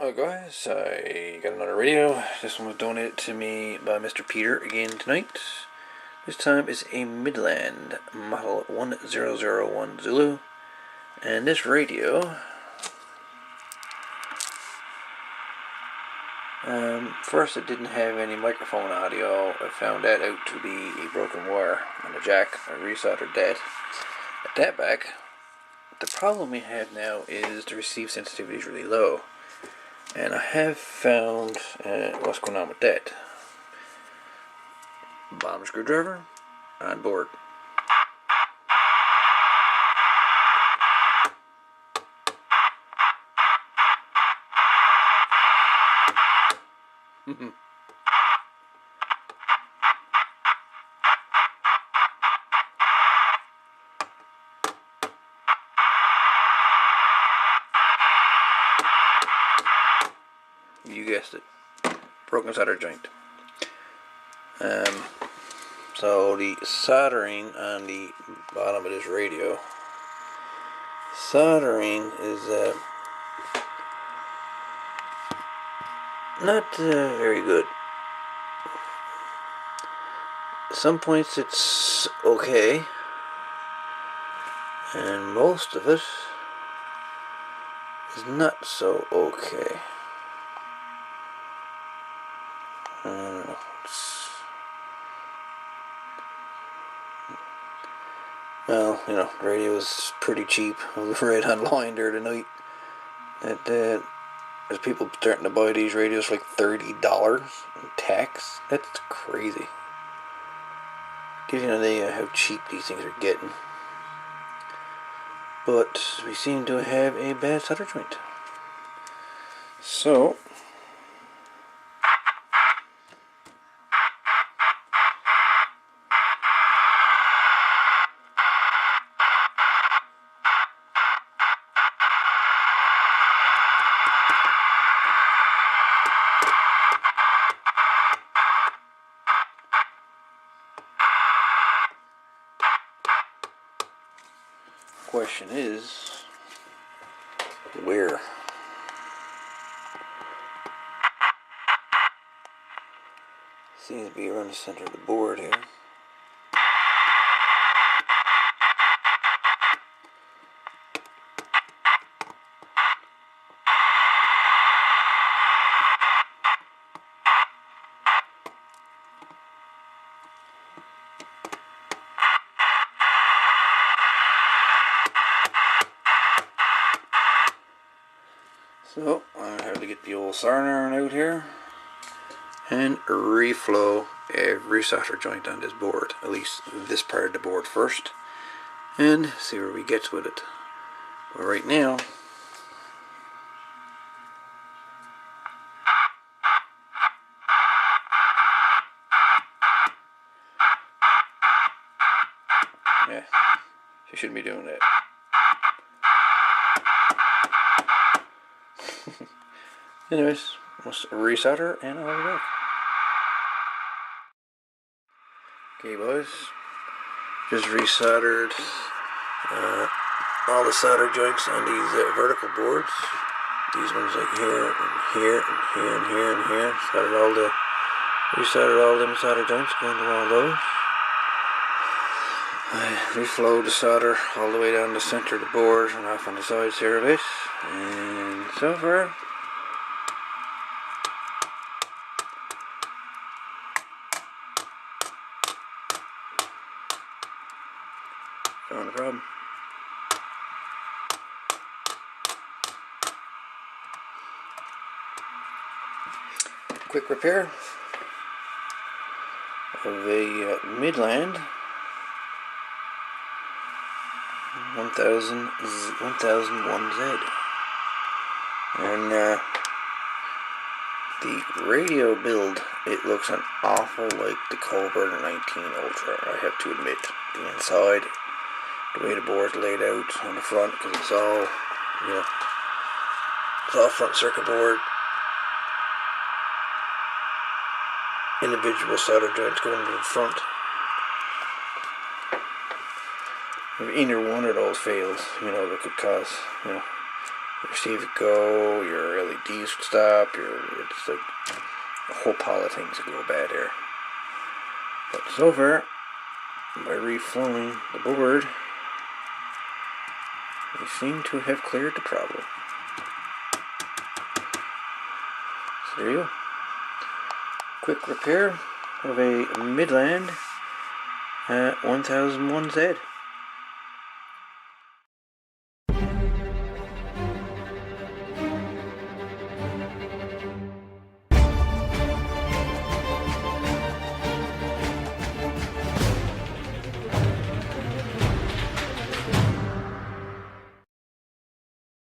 Hello guys, I got another radio. This one was donated to me by Mr. Peter again tonight. This time it's a Midland model 1001 Zulu. And this radio, first it didn't have any microphone audio. I found that out to be a broken wire on the jack. I resoldered that. At that back, the problem we have now is the receive sensitivity is really low. And I have found what's going on with that. Bottom screwdriver on board. You guessed it, broken solder joint. So the soldering on the bottom of this radio, soldering is not very good. At some points it's okay, and most of it is not so okay. I don't know. Well, you know, the radio is pretty cheap. I read online there tonight that there's people starting to buy these radios for like $30 in tax. That's crazy. Gives you an idea how cheap these things are getting. But we seem to have a bad solder joint. So question is, where? Seems to be around the center of the board here. So I have to get the old soldering out here and reflow every solder joint on this board, at least this part of the board first, and see where we get with it. But right now, yeah, she shouldn't be doing that. Anyways, let's resolder and I'll be back. Okay boys, just resoldered all the solder joints on these vertical boards. These ones like here and here and here and here and here. Resoldered all them solder joints going to all those. I reflowed the solder all the way down the center of the board and off on the sides here a bit. And so far, found a problem. Quick repair of a Midland 1001Z. And the radio build, it looks an awful like the Colbert 19 Ultra, I have to admit. The inside, the way the board's laid out on the front, because it's all, you know, it's all front circuit board. Individual solder joints going to the front. If either one of those fails, you know, that could cause, you know, your receive go, your LEDs would stop, it's like a whole pile of things that go bad here. But so far, by reflowing the board, we seem to have cleared the problem. So there you go. Quick repair of a Midland 1001Z.